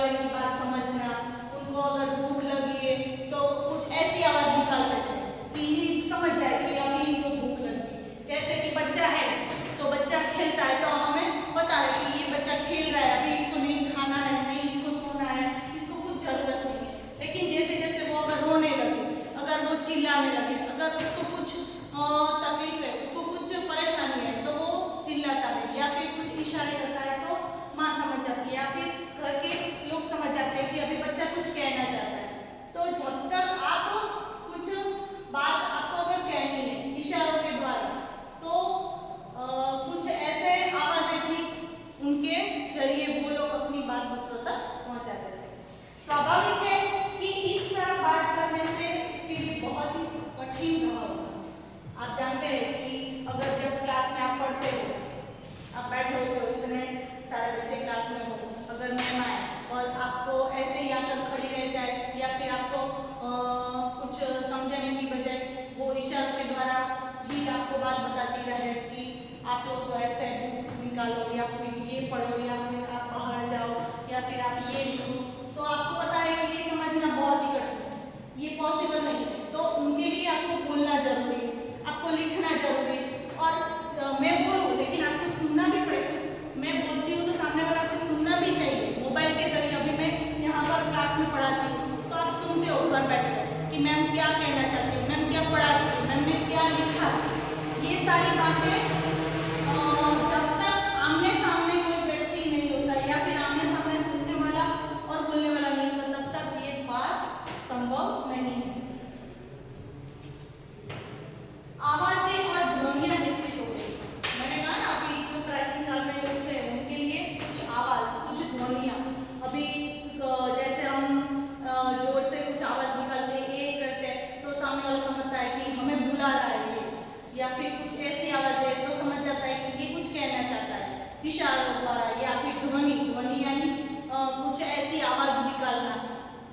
वाले की बात समझना। उनको अगर भूख लगी है तो कुछ ऐसी आवाज निकालते थे कि समझ जाए कि अभी इनको भूख लगी। जैसे कि बच्चा है तो बच्चा खेलता है तो हमें पता है कि ये बच्चा खेल रहा है, अभी इसको नहीं खाना है, नहीं इसको सोना है, इसको कुछ जरूरत नहीं है। लेकिन जैसे जैसे वो अगर रोने लगे, अगर वो चिल्लाने लगे, अगर उसको कुछ तकलीफ है, उसको कुछ परेशानी है तो वो चिल्लाता है या फिर कुछ इशारे करता है तो माँ समझ जाती है या फिर घर के लोग समझ जाते हैं कि अभी बच्चा कुछ कहना चाहता है। तो जब तक आप कुछ बात आपको अगर कहनी है इशारों के द्वारा तो कुछ ऐसे आवाजें थी उनके जरिए वो लोग अपनी बात दूसरों तक पहुंचाते थे। स्वाभाविक है कि इस तरह बात करने से उसके लिए बहुत ही कठिन रहा होगा। आप जानते हैं कि अगर जब क्लास में आप पढ़ते हो, आप बैठे होते हो, इतने सारे बच्चे क्लास में हो, अगर मैम आए और आपको ऐसे ही आकर खड़ी रह जाए या फिर आपको कुछ समझाने की बजाय वो इशारों के द्वारा भी आपको बात बताती रहे कि आप लोग ऐसे बुक्स निकालो या फिर ये पढ़ो या फिर आप बाहर जाओ या फिर आप ये लिखो, तो आपको पता है कि ये समझना बहुत ही कठिन है, ये पॉसिबल नहीं है। तो उनके लिए आपको बोलना जरूरी है, आपको लिखना जरूरी है। और मैं बोलूँ लेकिन आपको सुनना भी पड़ेगा। मैं बोलती हूँ तो सामने वाला को सुनना भी चाहिए। मोबाइल के जरिए अभी मैं यहाँ पर क्लास में पढ़ाती हूँ तो आप सुनते हो घर बैठे कि मैम क्या कहना चाहती है, मैम क्या पढ़ाती है, मैम ने क्या लिखा। ये सारी बातें जब तक आमने सामने कोई व्यक्ति नहीं होता या फिर आमने सामने सुनने वाला और बोलने वाला नहीं होता तब तक ये बात संभव नहीं है। आवाजें और ध्वनियां निश्चित हो गई। मैंने कहा ना अभी जो प्राचीन काल में लोग थे उनके लिए कुछ आवाज, कुछ ध्वनियां, अभी जैसे हम जोर से कुछ आवाज निकालते ये करते हैं तो सामने वाला समझता है कि हमें बुला रहा है ये, या फिर कुछ ऐसी आवाज है तो समझ जाता है कि ये कुछ कहना चाहता है इशारों द्वारा। या फिर ध्वनि, ध्वनि यानी कुछ ऐसी आवाज निकालना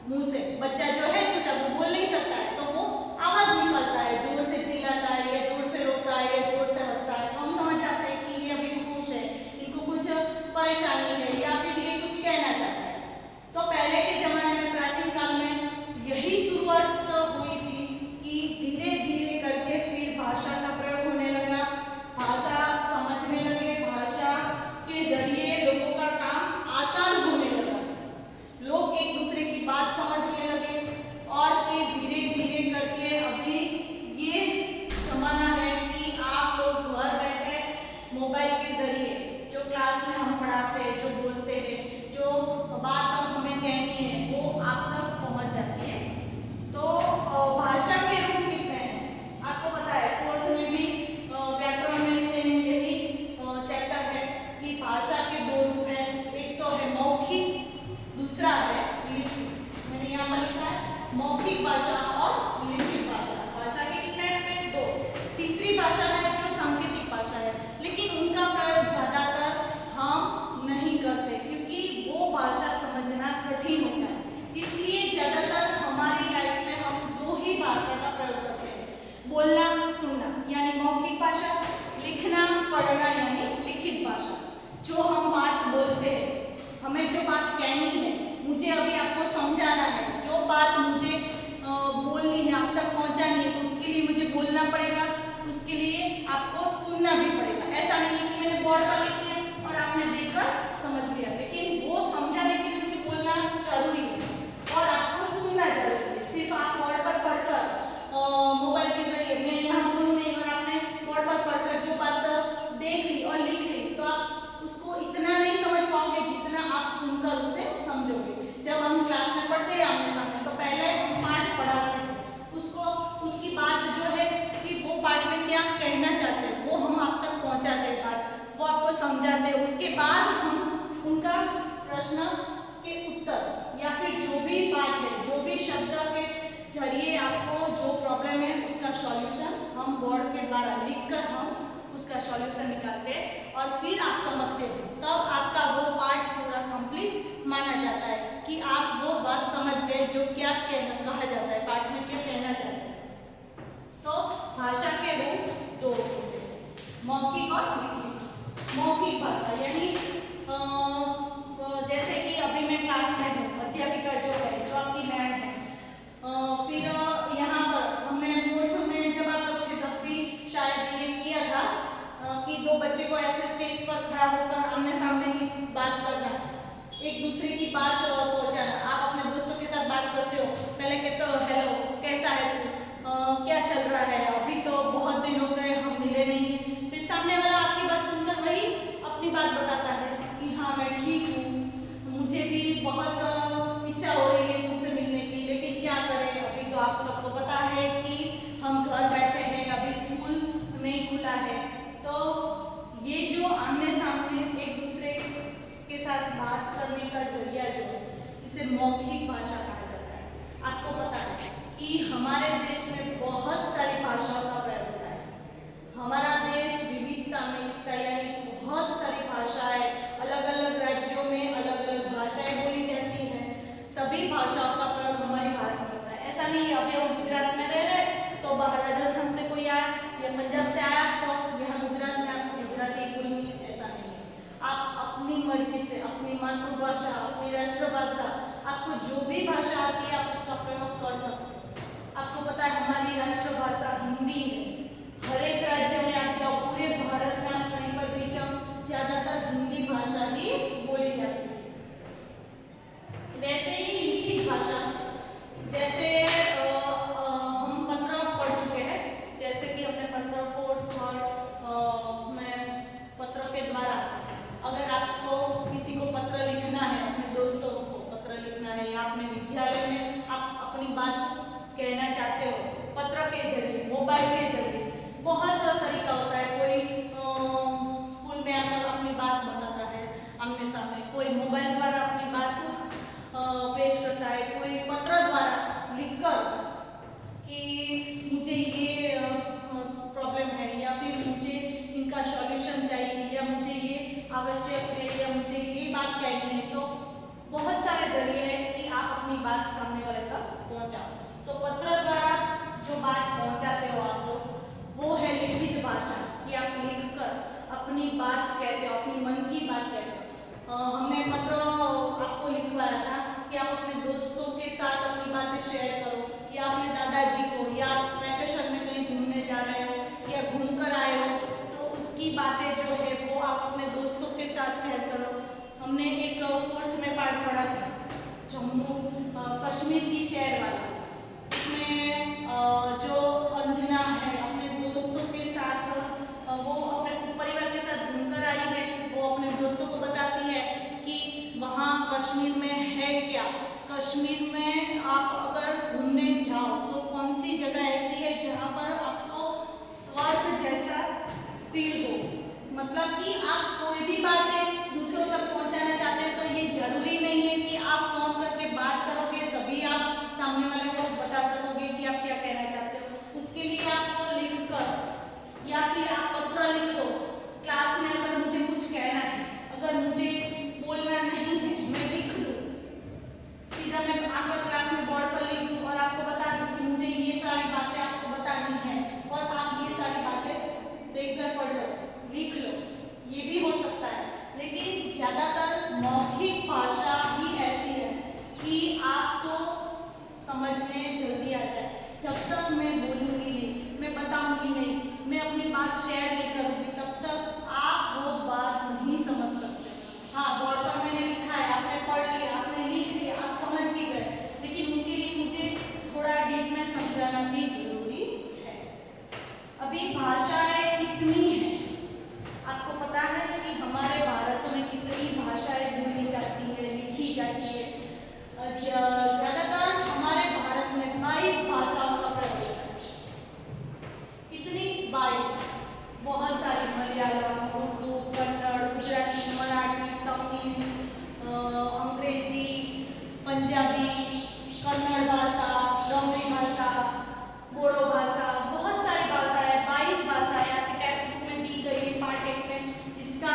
मुंह से। बच्चा जो है छोटा वो बोल नहीं सकता है तो वो आवाज निकालता है, जोर से चिल्लाता है या जोर से रोता है या जोर से हंसता है तो हम समझ जाते हैं कि ये अभी खुश है, इनको कुछ परेशानी है या फिर ये कुछ कहना चाहता है। तो पहले के जमाने में प्राचीन काल में यही शुरुआत हुई थी कि धीरे धीरे करके फिर भाषा का प्रयोग होने लगा, भाषा समझने लगे, भाषा के जरिए लोगों का काम आसान होने लगा, लोग एक दूसरे की बात समझने लगे। और फिर धीरे धीरे करके अभी ये जमाना है कि आप लोग घर बैठे मोबाइल के जरिए जो क्लास में हम पढ़ाते हैं, जो बोलते हैं, जो बात अब हमें कहनी है वो आप तक पहुंच जाती है। तो भाषा के रूप कितने हैं आपको पता है, फोर्थ में भी व्याकरण में सेम यही चैप्टर है कि भाषा के दो रूप हैं, एक तो है मौखिक, दूसरा है लिखित। मैंने यहाँ पर लिखा है मौखिक भाषा और लिखित भाषा। भाषा के कितने रूप हैं? दो। तीसरी भाषा है जो सांकेतिक भाषा है, लेकिन उनका प्रयोग ज्यादातर हम नहीं करते क्योंकि वो भाषा समझना कठिन होता है। इसलिए ज्यादातर हमारी लाइफ में हम दो ही भाषा का प्रयोग करते हैं, बोलना सुनना यानी मौखिक भाषा, लिखना पढ़ना यानी लिखित भाषा। जो हम बात बोलते हैं, हमें जो बात कहनी है, मुझे अभी आपको समझाना है, जो बात मुझे बोलनी है, आप तक पहुंचानी है, तो उसके लिए मुझे बोलना पड़ेगा, उसके लिए आपको सुनना भी पड़ेगा। ऐसा नहीं है कि मैंने बोर्ड पर लिख दिया और आपने देखकर समझ लिया, लेकिन वो समझाने के लिए मुझे बोलना जरूरी है और आपको सुनना जरूरी है। सिर्फ आप बोर्ड पर पढ़कर मोबाइल के जरिए मैं यहाँ बोलूँ नहीं और आपने बोर्ड पर पढ़कर जो बात देख ली और लिख ली तो आप उसको इतना नहीं समझ पाओगे जितना आप सुनकर उसे समझोगे। जब हम क्लास में पढ़ते हैं आमने सामने तो पहले हम पाठ पढ़ाते हैं, उसको उसकी बात जो है कि वो पाठ में क्या कहना चाहते हैं वो हम आप तक पहुंचाते हैं, बात वो आपको समझाते हैं। उसके बाद हम उनका प्रश्न के उत्तर या फिर जो भी बात है, जो भी शब्द के जरिए आपको जो प्रॉब्लम है उसका सॉल्यूशन हम बोर्ड के द्वारा लिखकर हम उसका सॉल्यूशन निकालते हैं और फिर आप समझते हो, तब आपका वो पार्ट पूरा कंप्लीट माना जाता है कि आप वो बात समझ गए जो क्या कहा जाता है, पाठ में क्या कहना चाहते हैं। तो भाषा के रूप दो होते हैं, मौखिक और लिखित। मौखिक भाषा यानी जैसे कि अभी मैं क्लास में हूँ है। तो ये जो आमने सामने एक दूसरे के साथ बात करने का जरिया जो है, इसे मौखिक भाषा कहा जाता है। आपको पता है कि हमारे देश में बहुत सारी भाषाओं का प्रयोग होता है। हमारा देश विविधता में एकता, यानी बहुत सारी भाषाएं, अलग अलग राज्यों में अलग अलग भाषाएं बोली जाती हैं। सभी भाषाओं का प्रयोग हमारे भारत में होता है। ऐसा नहीं है अभी हम गुजरात में रह रहे तो बाहर राजस्थान से कोई आया या पंजाब से आया तो यहाँ गुजरात में आपको गुजराती बोलनी, ऐसा नहीं है। आप अपनी मर्जी से अपनी मातृभाषा, अपनी राष्ट्रभाषा, आपको जो भी भाषा आती है आप उसका प्रयोग कर सकते हैं। आपको पता है हमारी राष्ट्रभाषा हिंदी है। हर एक राज्य में आप जाओ, पूरे भारत में आप कहीं पर भी जाओ, ज्यादातर हिंदी भाषा ही बोली जाती है। वैसे ही लिखित भाषा, जैसे हम पत्र पढ़ चुके हैं, जैसे कि हमने पत्र 4th में पत्र के द्वारा अगर आपको किसी को पत्र लिखना है, अपने दोस्तों को पत्र लिखना है या अपने विद्यालय में आप अपनी बात कहना चाहते हो, पत्र के जरिए, मोबाइल के जरिए, बहुत तरीका होता है। कोई स्कूल में आकर अपनी बात बताता है आमने सामने, कोई मोबाइल द्वारा अपनी बात पेश करता है, कोई पत्र द्वारा लिखकर कि मुझे ये प्रॉब्लम है या फिर मुझे इनका सॉल्यूशन चाहिए या मुझे ये आवश्यक है या मुझे ये बात कहनी है। तो बहुत सारे जरिए हैं कि आप अपनी बात सामने वाले तक पहुंचाओ। तो पत्र द्वारा जो बात पहुंचाते हो आप लोग, वो है लिखित भाषा, कि आप लिखकर अपनी बात कहते हो, अपनी मन की बात कहते हो। हमने पत्र आपको लिखवाया था कि आप अपने दोस्तों के साथ अपनी बातें शेयर करो, या अपने दादाजी को, या आप वैकेशन में कहीं घूमने जा रहे हो या घूम कर आए हो तो उसकी बातें जो है वो आप अपने दोस्तों के साथ शेयर करो। हमने एक 4th में पाठ पढ़ा था जम्मू कश्मीर की शेयर वाला, उसमें जो अंजना है अपने दोस्तों के साथ, वो अपने परिवार के साथ घूमकर आई है, वो अपने दोस्तों को बताती है कि वहाँ कश्मीर में है क्या, कश्मीर में आप अगर घूमने जाओ तो कौन सी जगह ऐसी है जहाँ पर आपको स्वर्ग जैसा फील हो। मतलब कि आप कोई भी बातें दूसरों तक पहुँचाना चाहते हैं तो ये जरूरी नहीं है कि आप फोन करके बात करोगे तभी आप सामने वाले को बता सकोगे कि आप क्या कहना चाहते हो। उसके लिए आपको लिखकर या फिर आप पत्र लिखो। क्लास में अगर मुझे कुछ कहना है, अगर मुझे बोलना नहीं है, मैं लिख दूँ, सीधा मैं आकर क्लास में बोर्ड पर लिख दूँ और आपको बता दूँ कि मुझे ये सारी बातें आपको बतानी है और आप ये सारी बातें देखकर पढ़ लो, लिख लो, ये भी हो सकता है। लेकिन ज़्यादातर मौखिक भाषा ही ऐसी है कि आपको समझ में जल्दी आ जाए। जब तक मैं बोलूँगी नहीं, मैं बताऊँगी नहीं, मैं अपनी बात शेयर नहीं करूँगी, तब तक आप वो बात नहीं समझ सकते। हाँ, बोर्ड पर मैंने लिखा है, आपने पढ़ लिया, आपने लिख लिया, आप समझ भी गए, लेकिन उनके लिए मुझे थोड़ा डीप में समझाना भी जरूरी है। अभी भाषाएं कितनी हैं, आपको पता है कि हमारे भारत में कितनी भाषाएं बोली जाती है, लिखी जाती है। ज़्यादातर हमारे भारत में 22 भाषाओं का प्रयोग होता है। कितनी? 22। बहुत सारी, मलयालम, उर्दू, कन्नड़, गुजराती, मराठी, तमिल, अंग्रेजी, पंजाबी, कन्नड़ भाषा, डोगरी भाषा, बोडो भाषा, बहुत सारी भाषाएं, 22 भाषाएं आपकी टेक्स्ट बुक में दी गई है पार्ट 1 में, जिसका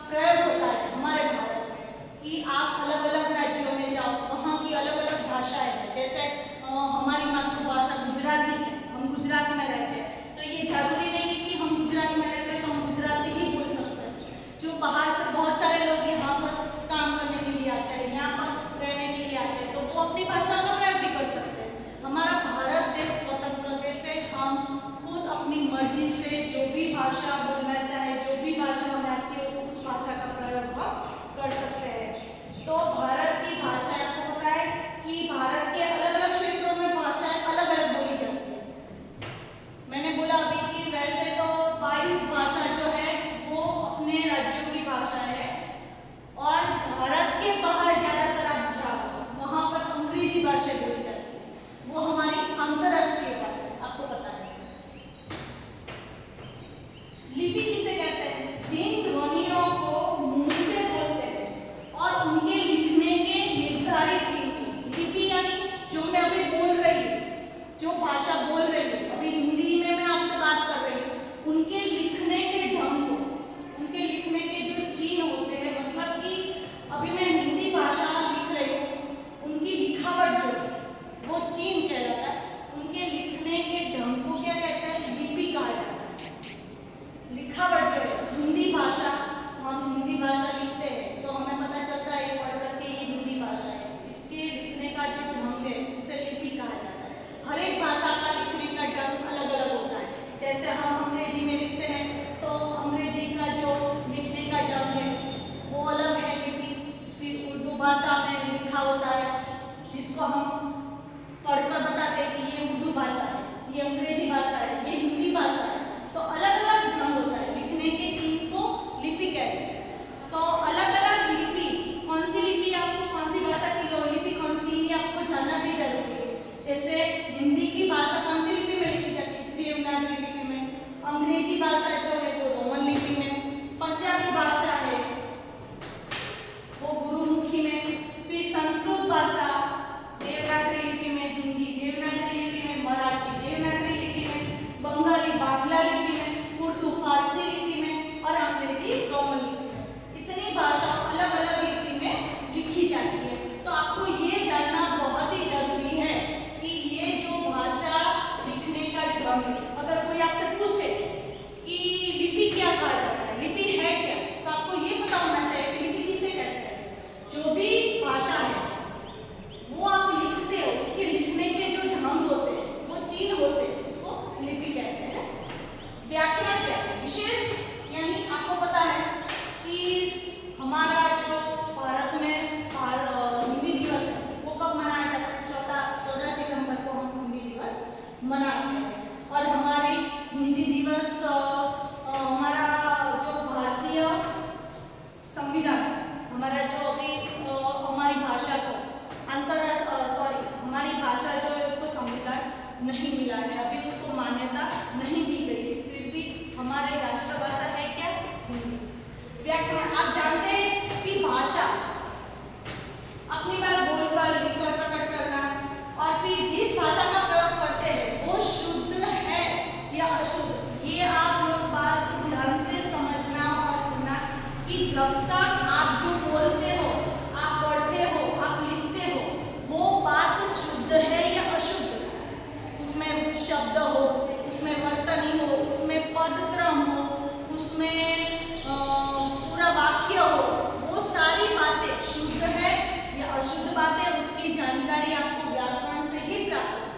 प्रयोग होता है हमारे भारत में। कि आप अलग अलग राज्यों में जाओ, वहाँ की अलग अलग भाषाएं हैं। जैसे हमारी मातृभाषा गुजराती है, हम गुजरात में रहते हैं, तो ये जरूरी नहीं है कि हम गुजरात में रहते हैं तो हम गुजराती ही बोल सकते हैं। जो बाहर से बहुत सारे लोग यहाँ पर काम करने के लिए आते हैं, यहाँ पर रहने के लिए आते हैं, तो जिसको हम पढ़कर बताते हैं कि ये उर्दू भाषा है, ये अंग्रेजी भाषा है, ये हिंदी भाषा है, तो अलग अलग ढंग होता है लिखने के चिन्ह को लिपि कहते हैं। तो अलग अलग लिपि, कौन सी लिपि आपको कौन सी भाषा की लिपि कौन सी, ये आपको जानना भी जरूरी है। जैसे हिंदी की भाषा कौन सी लिपि में लिखी जाती है? देवनागरी लिपि में। अंग्रेजी भाषा जो है वो रोमन लिपि में। पंजाबी भाषा है वो गुरुमुखी में। फिर संस्कृत भाषा देवनागरी लिपि में, हिंदी देवनागरी लिपि में, मराठी देवनागरी लिपि में, बंगाली बांग्ला लिपि में, उर्दू फारसी लिपि में और अंग्रेजी रोमन लिपि में। इतनी भाषा अलग अलग लिपि में लिखी जाती है। तो आपको ये जानना बहुत ही जरूरी है कि ये जो भाषा लिखने का ढंग, अगर कोई आपसे पूछे कि लिपि क्या कहा जाता है, लिपि है क्या, तो आपको ये पता होना चाहिए कि लिपि किसे कहते हैं। जो भी भाषा है वो आप लिखते हो, उसके लिखने के जो ढंग होते हैं, जो चिन्ह होते हैं, उसको लिपि कहते हैं। व्याकरण क्या है? विशेष, यानी आपको पता है कि हमारा जो भारत में हिंदी दिवस है वो कब मनाया जाता है? 14 सितंबर को हम हिंदी दिवस मनाते हैं। और हमारी हिंदी दिवस हमारा जो भारतीय संविधान, हमारा जो अभी हमारी भाषा को हमारी भाषा जो है उसको संविधान नहीं मिला है, अभी उसको मान्यता नहीं दी गई है, फिर भी हमारी राष्ट्रभाषा है क्या? हिंदी। व्याकरण, आप जानते हैं कि भाषा अपनी बात बोलकर लिखकर प्रकट करना और फिर जिस भाषा का प्रयोग करते हैं वो शुद्ध है या अशुद्ध, ये आप लोग बात ध्यान से समझना और सुनना कि जब तक आप जो बोलते हो, आप पढ़ते हो, आप लिखते हो, वो बात शुद्ध है या अशुद्ध, उसमें शब्द हो, उसमें वर्तनी हो, उसमें पदक्रम हो, उसमें पूरा वाक्य हो, वो सारी बातें शुद्ध है या अशुद्ध बातें, उसकी जानकारी आपको व्याकरण से ही प्राप्त होगी।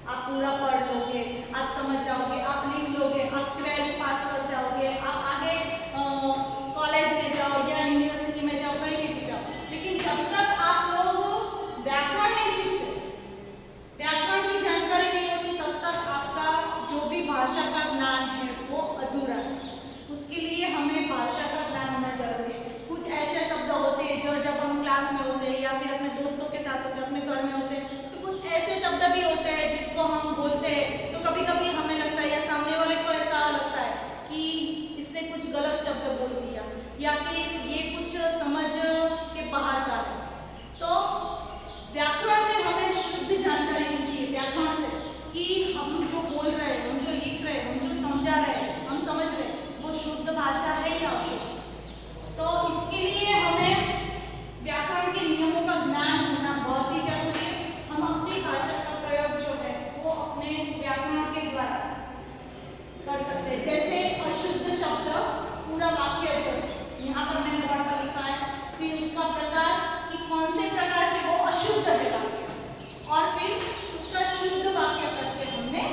आप पूरा पढ़ लोगे, आप समझ जाओगे, आप लिख लोगे, आप 12th पास कर जाओगे, आप आगे कॉलेज में जाओ या यूनिवर्सिटी में जाओ, कहीं भी जाओ, लेकिन जब तक आप लोग व्याकरण नहीं सीखते, व्याकरण की जानकारी नहीं होती, तब तक आपका जो भी भाषा का ज्ञान है वो अधूरा है। उसके लिए हमें भाषा का ज्ञान होना जरूरी है। कुछ ऐसे शब्द होते हैं जो जब हम क्लास में होते हैं या फिर अपने दोस्तों के साथ होते हैं, अपने घर में होते हैं, तो कुछ ऐसे शब्द भी होते हैं जिसको हम बोलते हैं तो कभी कभी हमें लगता है या सामने वाले को ऐसा लगता है कि इसने कुछ गलत शब्द बोल दिया या फिर ये कुछ समझ के बाहर का है। तो व्याकरण में हमें शुद्ध जानकारी मिलती है व्याकरण से कि हम जो बोल रहे हैं, हम जो लिख रहे हैं, हम जो समझा रहे हैं, हम समझ रहे हैं, वो शुद्ध भाषा है या अशुद्ध। तो इसके लिए हमें व्याकरण के नियमों का ज्ञान होना बहुत ही जरूरी है। हम अपनी भाषा का प्रयोग जो है वो अपने व्याकरण के द्वारा कर सकते हैं। जैसे अशुद्ध शब्द पूरा वाक्य जो है यहाँ पर मैंने बोर्ड पर लिखा है, फिर उसका प्रकार कि कौन से प्रकार से वो अशुद्ध है वाक्य, और फिर उसका शुद्ध वाक्य करके हमने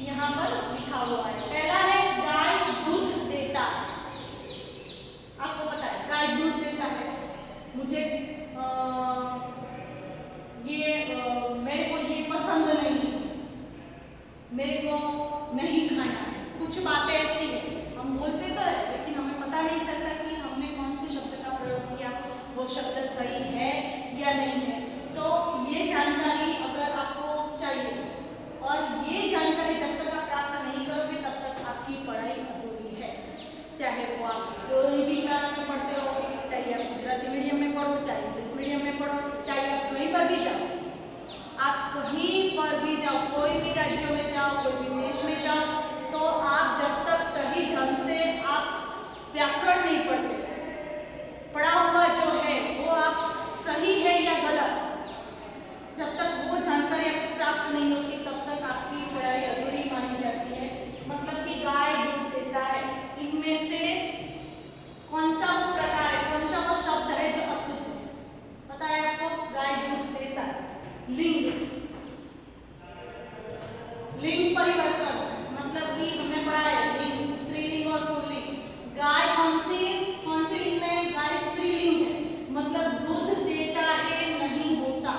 यहाँ पर लिखा हुआ है। पहला है गाय दूध देता। आपको पता है गाय दूध देता है, मुझे मेरे को ये पसंद नहीं, मेरे को नहीं खाना। कुछ बातें ऐसी है हम बोलते तो है लेकिन हमें पता नहीं चलता कि हमने कौन से शब्द का प्रयोग किया, वो शब्द सही है या नहीं है। तो ये जानकारी अगर आपको चाहिए, और ये जानकारी जब तक आप प्राप्त नहीं करोगे तब तक आपकी पढ़ाई अधूरी है। चाहे वो आप कोई भी क्लास में पढ़ते हो, चाहे आप गुजराती मीडियम में पढ़ो, चाहे इंग्लिश मीडियम में पढ़ो, चाहे आप कहीं पर भी जाओ, आप कहीं पर भी जाओ, कोई भी राज्य में जाओ, कोई भी देश में जाओ, तो आप जब तक सही ढंग से आप व्याकरण नहीं पढ़ते, पढ़ा हुआ जो है वो आप सही है या गलत, जब तक वो जानकारी आपको प्राप्त नहीं होती तब तक आपकी पढ़ाई अधूरी मानी जाती है। मतलब कि गाय दूध देता है, इनमें से कौन सा वो प्रकार है, कौन सा वो शब्द है जो अशुद्ध है? पता है आपको? गाय दूध देता है। लिंग, लिंग परिवर्तन, मतलब कि हमने पढ़ा है लिंग, स्त्रीलिंग और पुल्लिंग। गाय कौन सी लिंग में? गाय स्त्रीलिंग है, मतलब दूध देता है नहीं होता।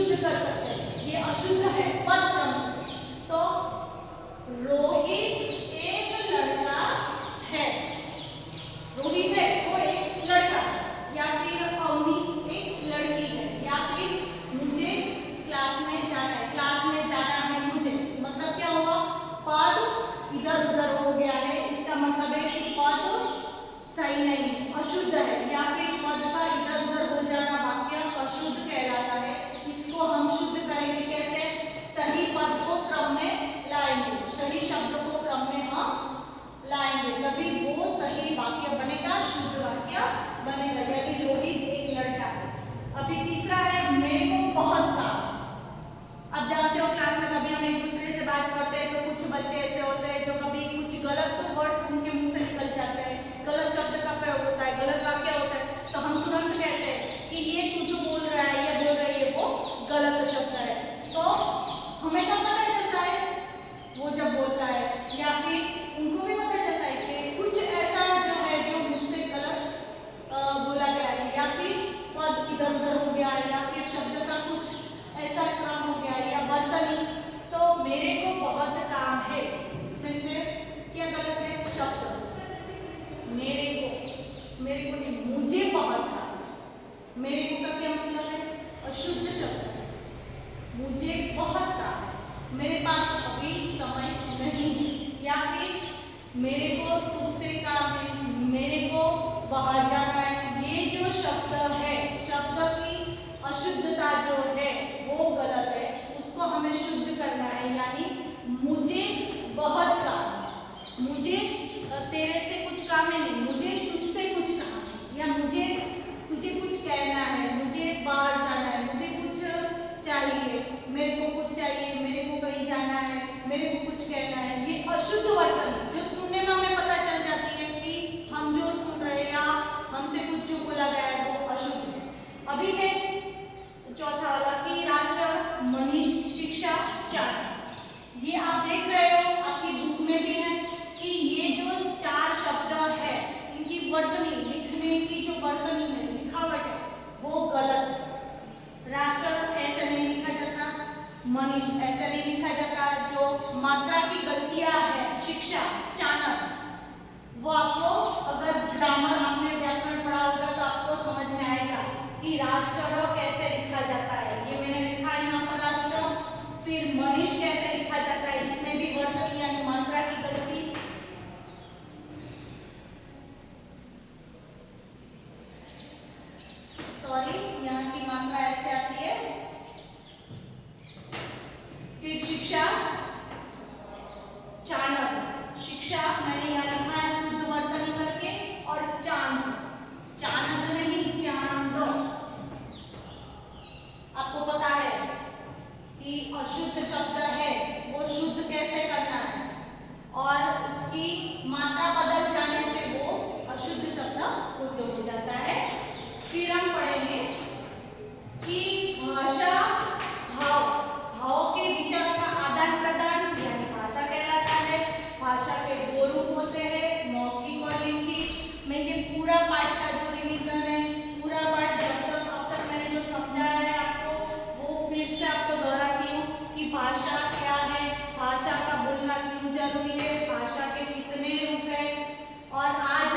शुद्ध कर सकते हैं। ये अशुद्ध है पद क्रम से। तो रोहित एक लड़का है, रोहित है वो एक लड़का है, या फिर अवनी एक लड़की है, या फिर मुझे क्लास में जाना है, क्लास में जाना है मुझे। मतलब क्या हुआ, पद इधर उधर हो गया है, इसका मतलब है कि पद सही नहीं, अशुद्ध है, या फिर पद का इधर उधर हो जाना वाक्य अशुद्ध कहलाता है। इसको हम शुद्ध करेंगे कैसे, सही पद को क्रम में लाएंगे, सही शब्द को क्रम में हम लाएंगे, तभी वो सही वाक्य बनेगा, शुद्ध वाक्य बनेगा। यदि रोहित एक लड़का है। अभी तीसरा है मेरे को बहुत काम। अब जानते हो क्लास में कभी हम एक दूसरे से बात करते हैं तो कुछ बच्चे ऐसे होते हैं जो कभी कुछ गलत वर्ड्स उनके मुंह से निकल जाते हैं, गलत शब्द का प्रयोग होता है, गलत वाक्य होता है, तो हम तुरंत कहते हैं कि ये तू जो बोल रहा है या बोल रही है वो गलत शब्द है। तो हमें कब पता चलता है, वो जब बोलता है, या फिर उनको भी पता चलता है कि कुछ ऐसा जो है जो मुझसे गलत बोला गया है, या फिर पद इधर उधर हो गया है, या फिर शब्द का कुछ ऐसा क्रम हो गया है या वर्तनी। तो मेरे को बहुत काम है, इसमें से क्या गलत है, शब्द मेरे को नहीं, मुझे बहुत काम है। मेरे को का क्या मतलब है, अशुद्ध शब्द है, मुझे बहुत काम है, मेरे पास अभी समय नहीं है, या फिर मेरे को तुझसे काम है, मेरे को बाहर जाना है। ये जो शब्द है, शब्द की अशुद्धता जो है वो गलत है, उसको हमें शुद्ध करना है। यानी मुझे बहुत काम है, मुझे तेरे से कुछ काम नहीं, मुझे तुझसे कुछ काम है, या मुझे तुझे कुछ कहना है, मुझे बाहर जाना है, मुझे कुछ चाहिए, मेरे को कुछ चाहिए, मेरे को कहीं जाना है, मेरे को कुछ कहना है। ये अशुद्ध वर्तन जो सुनने में हमें पता चल जाती है कि हम जो सुन रहे हैं या हमसे कुछ जो बोला गया है वो अशुद्ध है। अभी है चौथा वाला कि राष्ट्र मनीष शिक्षा चार। ये आप देख रहे हो आपकी बुक में भी है कि ये जो चार शब्द है इनकी वर्तनी, लिखने की जो वर्तनी है, लिखावट है, वो गलत है। राष्ट्र ऐसे नहीं लिखा जाता, मनीष ऐसे नहीं लिखा जाता, जो मात्रा की गलतियां है, शिक्षा चाणक, वो आपको अगर ग्रामर आपने व्याकरण पढ़ा होगा तो आपको समझ में आएगा कि राष्ट्र कैसे लिखा जाता है। ये मैंने लिखा है यहाँ पर राष्ट्र, फिर मनीष कैसे लिखा जाता है, इसमें भी वर्तनी यानी मात्रा की गलती। सॉरी, यहाँ की मात्रा ऐसे आती है। फिर शिक्षा चाणक, शिक्षा मैंने यहाँ लिखा है शुद्ध वर्तनी करके, और चांद, चाणक नहीं चांद। आपको पता है कि अशुद्ध शब्द है वो शुद्ध कैसे करना है, और उसकी मात्रा बदल जाने से वो अशुद्ध शब्द शुद्ध हो जाता है। फिर हम पढ़ेंगे कि भाषा भाव, भाव के विचारों का आदान प्रदान यानी भाषा कहलाता है। भाषा के दो रूप होते हैं, मौखिक और लिखित। मैं ये पूरा पाठ का जो रिवीजन है, पूरा पाठ जब तक अब तक मैंने जो समझाया है आपको, वो फिर से आपको दोहराती हूँ कि भाषा क्या है, भाषा का बोलना क्यों जरूरी है, भाषा के कितने रूप है। और आज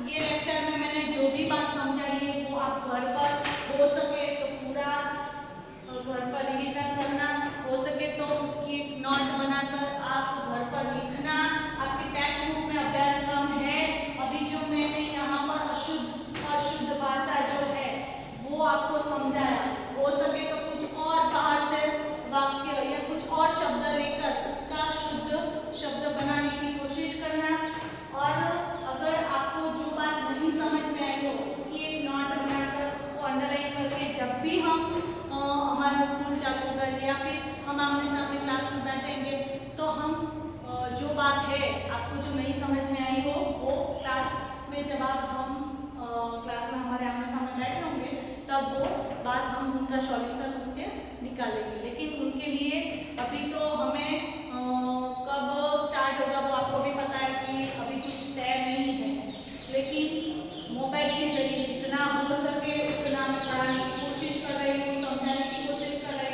ये लेक्चर में मैंने जो भी बात समझाई है वो आप घर पर हो सके तो पूरा घर पर रिवीजन करना, हो सके तो उसकी नोट बनाकर आप घर पर लिखना। आपके टेक्स्ट बुक में अभ्यासक्रम है। अभी जो मैंने यहाँ पर अशुद्ध और शुद्ध भाषा जो है वो आपको समझाया, हो सके तो कुछ और बाहर से वाक्य या कुछ और शब्द लेकर उसका शुद्ध शब्द बनाने की कोशिश करना। और अगर आपको जो बात नहीं समझ में आई हो उसकी एक नोट बनाकर उसको अंडरलाइन करके जब भी हम हमारा स्कूल चालू होगा या फिर हम आमने सामने क्लास में बैठेंगे तो हम जो बात है आपको जो नहीं समझ में आई हो वो क्लास में जब आप हम क्लास में हमारे आमने सामने बैठे होंगे तब वो बात हम उनका सॉल्यूशन उसके निकालेंगे। लेकिन उनके लिए अभी तो हमें कब स्टार्ट होगा वो आपको भी पता है कि अभी कुछ तय नहीं है, लेकिन मोबाइल के जरिए जितना हो सके उतना मैं पढ़ाने की कोशिश कर रही हूँ, समझाने की कोशिश कर रही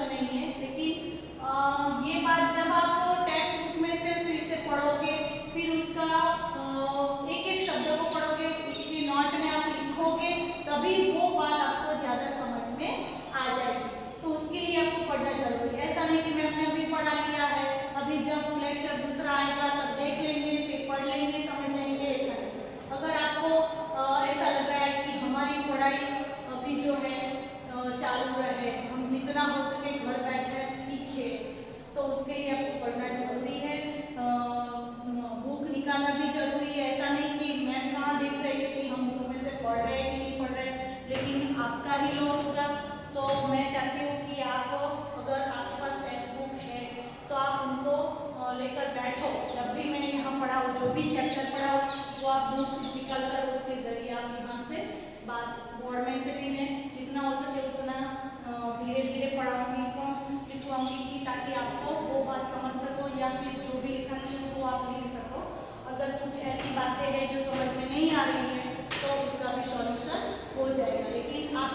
नहीं है, लेकिन ये बात जब आप टेक्स्ट बुक में से फिर से पढ़ोगे, फिर उसका एक एक शब्द को पढ़ोगे, उसकी नोट में आप लिखोगे, तभी वो बात आपको ज़्यादा समझ में आ जाएगी। तो उसके लिए आपको पढ़ना जरूरी है। ऐसा नहीं कि मैंने अभी पढ़ा लिया है, अभी जब लेक्चर दूसरा आएगा तब देख लेंगे, फिर पढ़ लेंगे, समझ जाएंगे, ऐसा नहीं। अगर आपको ऐसा लग रहा है कि हमारी पढ़ाई अभी जो है चालू रहे, हम जितना हो सके घर बैठे सीखे, तो उसके लिए आपको पढ़ना जरूरी है। बुक निकालना भी जरूरी है। ऐसा नहीं कि मैम कहाँ देख रही है कि हम बुक में से पढ़ रहे हैं कि नहीं पढ़ रहे, लेकिन आपका ही लॉस होगा। तो मैं चाहती हूँ कि आप, अगर आपके पास टेक्स्ट बुक है तो आप उनको लेकर बैठो। जब भी मैं यहाँ पढ़ाऊँ, जो भी चैप्टर पढ़ाऊँ, वो आप बुक निकाल कर उसके जरिए आप यहाँ से बात, बोर्ड में से भी मैं जितना हो सके उतना धीरे धीरे पढ़ाऊँगी, लिखवाऊँगी, कि ताकि आपको वो बात समझ सको, या फिर जो भी लिखाती हूँ वो आप लिख सको। अगर कुछ ऐसी बातें हैं जो समझ में नहीं आ रही है तो उसका भी सॉल्यूशन हो जाएगा। लेकिन आप